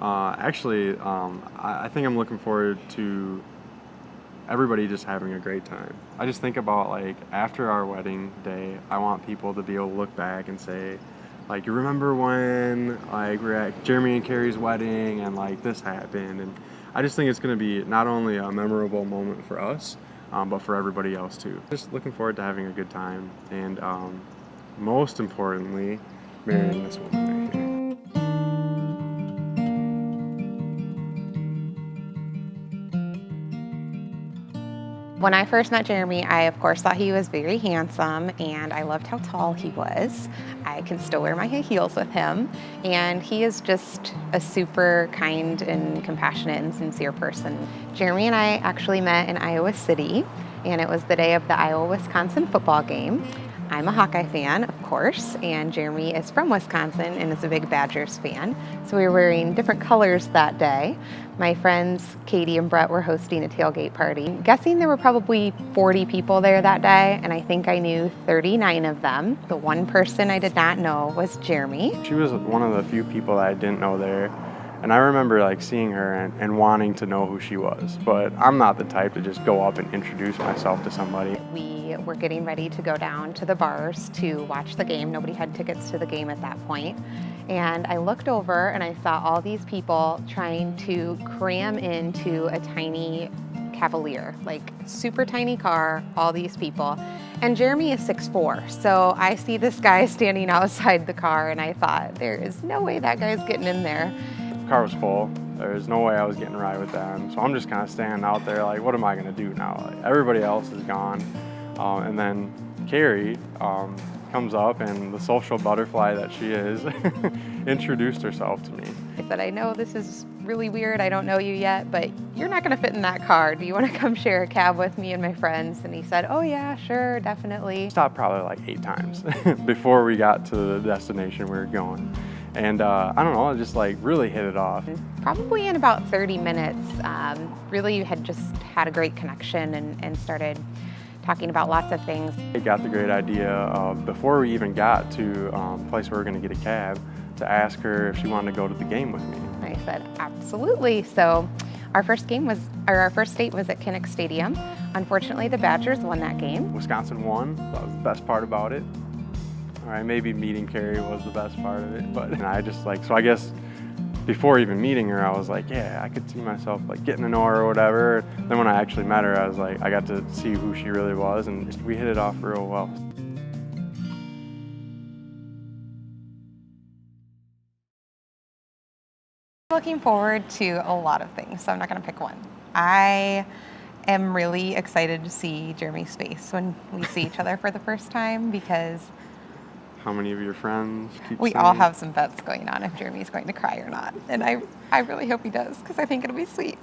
I think I'm looking forward to everybody just having a great time. I just think about, like, after our wedding day, I want people to be able to look back and say, like, you remember when, like, we're at Jeremy and Kari's wedding and, like, this happened. And I just think it's going to be not only a memorable moment for us, but for everybody else too. Just looking forward to having a good time, and most importantly, marrying this woman right here. When I first met Jeremy, I of course thought he was very handsome, and I loved how tall he was. I can still wear my high heels with him, and he is just a super kind and compassionate and sincere person. Jeremy and I actually met in Iowa City, and it was the day of the Iowa-Wisconsin football game. I'm a Hawkeye fan, of course, and Jeremy is from Wisconsin and is a big Badgers fan. So we were wearing different colors that day. My friends, Katie and Brett, were hosting a tailgate party. I'm guessing there were probably 40 people there that day, and I think I knew 39 of them. The one person I did not know was Jeremy. She was one of the few people that I didn't know there. And I remember, like, seeing her and wanting to know who she was, but I'm not the type to just go up and introduce myself to somebody. We were getting ready to go down to the bars to watch the game. Nobody had tickets to the game at that point. And I looked over and I saw all these people trying to cram into a tiny Cavalier, like super tiny car, all these people. And Jeremy is 6'4", so I see this guy standing outside the car and I thought, there is no way that guy's getting in there. Car was full. There's no way I was getting a ride with them. So I'm just kind of standing out there like, what am I gonna do now? Like, everybody else is gone. And then Kari comes up, and the social butterfly that she is introduced herself to me. I said, I know this is really weird, I don't know you yet, but you're not gonna fit in that car. Do you wanna come share a cab with me and my friends? And he said, oh yeah, sure, definitely. Stopped probably like 8 times before we got to the destination we were going. And I don't know, I just like really hit it off. Probably in about 30 minutes, really had just had a great connection and started talking about lots of things. I got the great idea before we even got to the place where we were gonna get a cab to ask her if she wanted to go to the game with me. I said, absolutely. So our first date was at Kinnick Stadium. Unfortunately, the Badgers won that game. Wisconsin won, that was the best part about it. All right, maybe meeting Kari was the best part of it, but I just like, so I guess before even meeting her, I was like, yeah, I could see myself like getting to know her or whatever. Then when I actually met her, I was like, I got to see who she really was, and we hit it off real well. Looking forward to a lot of things, so I'm not gonna pick one. I am really excited to see Jeremy's face when we see each other for the first time, because How many of your friends keep we saying? all have some bets going on if Jeremy's going to cry or not. And I really hope he does, because I think it'll be sweet.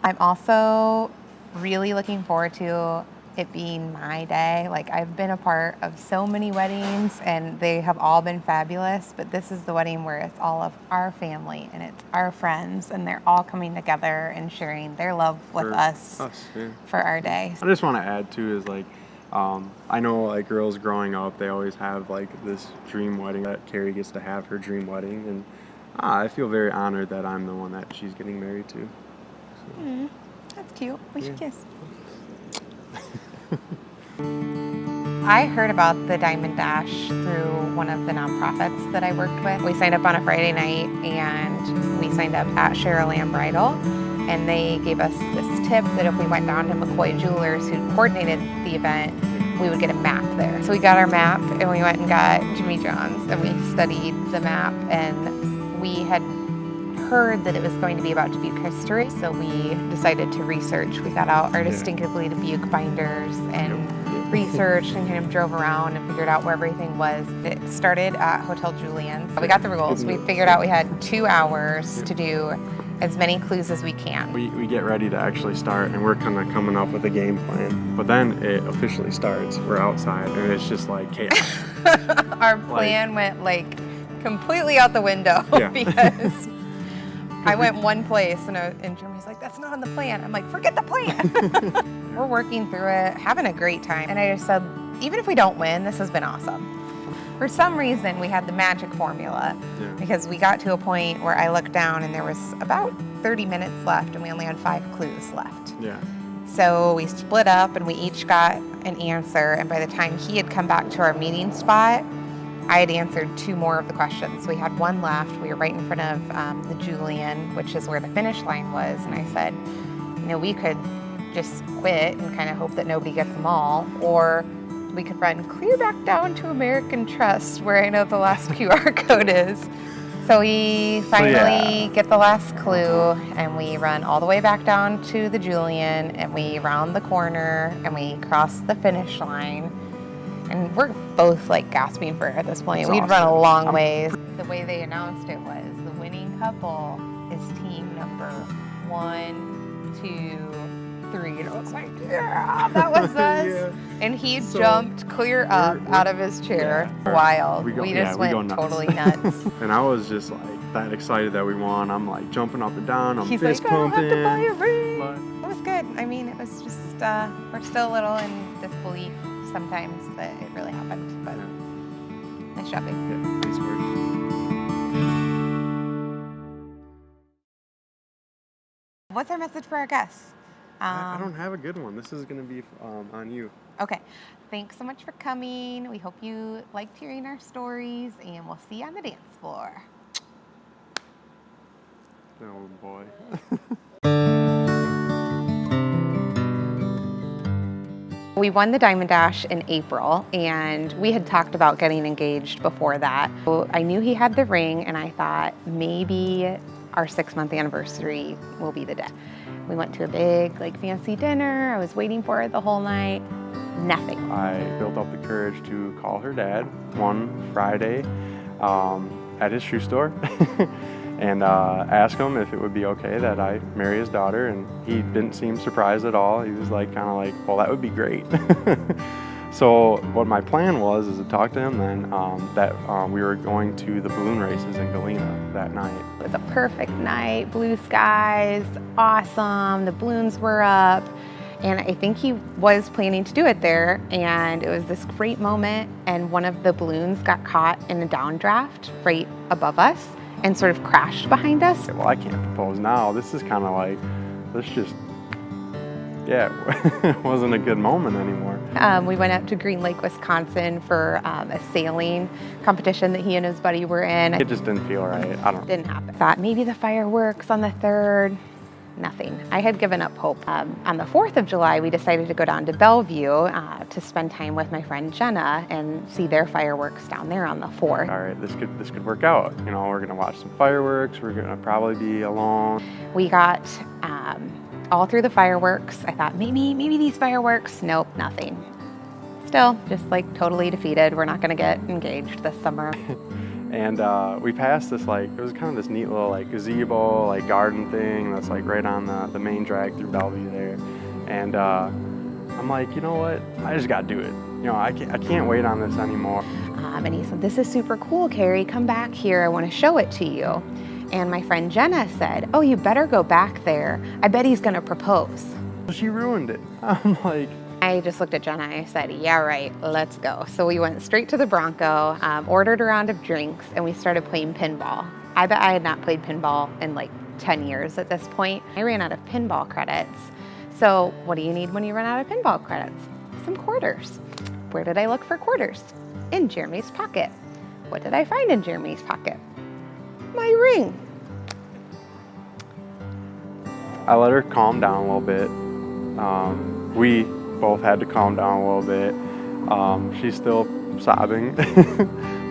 I'm also really looking forward to it being my day. Like, I've been a part of so many weddings and they have all been fabulous, but this is the wedding where it's all of our family and it's our friends, and they're all coming together and sharing their love with us yeah. for our day. I just want to add too is like, I know like girls growing up, they always have like this dream wedding that Kari gets to have her dream wedding, and I feel very honored that I'm the one that she's getting married to. So. That's cute. We should kiss. I heard about the Diamond Dash through one of the nonprofits that I worked with. We signed up on a Friday night, and we signed up at Cheryl Ann Bridal, and they gave us this tip that if we went down to McCoy Jewelers, who coordinated the event, we would get a map there. So we got our map and we went and got Jimmy John's, and we studied the map, and we had heard that it was going to be about Dubuque history, so we decided to research. We got out our Distinctively Dubuque binders and researched and kind of drove around and figured out where everything was. It started at Hotel Julien's. We got the rules. We figured out we had 2 hours to do as many clues as we can. We get ready to actually start, and we're kind of coming up with a game plan. But then it officially starts. We're outside, and it's just like chaos. Our plan went like completely out the window because I went one place, and Jeremy's like, that's not on the plan. I'm like, forget the plan. We're working through it, having a great time. And I just said, even if we don't win, this has been awesome. For some reason, we had the magic formula Yeah. because we got to a point where I looked down and there was about 30 minutes left and we only had 5 clues left. Yeah. So we split up and we each got an answer, and by the time he had come back to our meeting spot, I had answered 2 more of the questions. So we had 1 left. We were right in front of the Julian, which is where the finish line was, and I said, you know, we could just quit and kind of hope that nobody gets them all, or we could run clear back down to American Trust, where I know the last QR code is. So we finally get the last clue, and we run all the way back down to the Julian, and we round the corner, and we cross the finish line. And we're both like gasping for air at this point. We'd run a long ways. The way they announced it was the winning couple is team number 1, 2, 3. And I was like, yeah, that was us. Yeah. And he jumped clear up out of his chair. Yeah. Wild. We We just go went nuts. totally nuts. And I was just like that excited that we won. I'm like jumping up and down. I'm He's fist like, I don't pumping. have to buy a ring. But It was good. I mean, it was just, we're still a little in disbelief sometimes that it really happened, but nice shopping. yeah, nice work. What's our message for our guests? I don't have a good one. This is going to be on you. Okay. Thanks so much for coming. We hope you liked hearing our stories, and we'll see you on the dance floor. Oh boy. We won the Diamond Dash in April, and we had talked about getting engaged before that. So I knew he had the ring, and I thought maybe our 6-month anniversary will be the day. We went to a big, fancy dinner. I was waiting for it the whole night. Nothing. I built up the courage to call her dad one Friday at his shoe store and ask him if it would be okay that I marry his daughter. And he didn't seem surprised at all. He was kind of like, well, that would be great. So what my plan was is to talk to him then that we were going to the balloon races in Galena that night. It was a perfect night, blue skies, awesome, the balloons were up, and I think he was planning to do it there, and it was this great moment, and one of the balloons got caught in a downdraft right above us and sort of crashed behind us. Well, I can't propose now. This is kind of like, let's just, it wasn't a good moment anymore. We went out to Green Lake, Wisconsin for a sailing competition that he and his buddy were in. It just didn't feel right. I don't know. Didn't happen. Thought maybe the fireworks on the 3rd, nothing. I had given up hope. On the 4th of July, we decided to go down to Bellevue to spend time with my friend Jenna and see their fireworks down there on the 4th. All right, this could work out. You know, we're gonna watch some fireworks. We're gonna probably be alone. We got all through the fireworks. I thought maybe these fireworks. Nope, nothing. Still, just totally defeated. We're not gonna get engaged this summer. And we passed this it was kind of this neat little gazebo garden thing that's right on the main drag through Bellevue there. And I'm like, you know what? I just gotta do it. You know, I can't wait on this anymore. And he said, this is super cool, Kari. Come back here. I want to show it to you. And my friend Jenna said, oh, you better go back there. I bet he's gonna propose. She ruined it. I'm like, I just looked at Jenna and I said, yeah, right, let's go. So we went straight to the Bronco, ordered a round of drinks, and we started playing pinball. I bet I had not played pinball in 10 years at this point. I ran out of pinball credits. So what do you need when you run out of pinball credits? Some quarters. Where did I look for quarters? In Jeramy's pocket. What did I find in Jeramy's pocket? My ring. I let her calm down a little bit. We both had to calm down a little bit. She's still sobbing,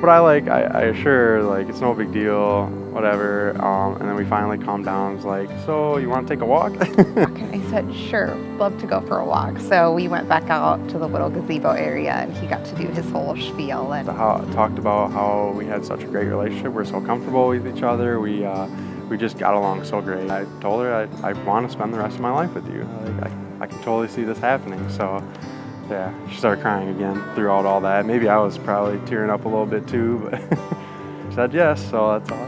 but I assure her it's no big deal, whatever. And then we finally calmed down. I was like, so you want to take a walk? I said, sure, love to go for a walk. So we went back out to the little gazebo area, and he got to do his whole spiel. And Talked about how we had such a great relationship. We're so comfortable with each other. We just got along so great. I told her I want to spend the rest of my life with you. I can totally see this happening. So yeah, she started crying again throughout all that. Maybe I was probably tearing up a little bit too, but she said yes, so that's all.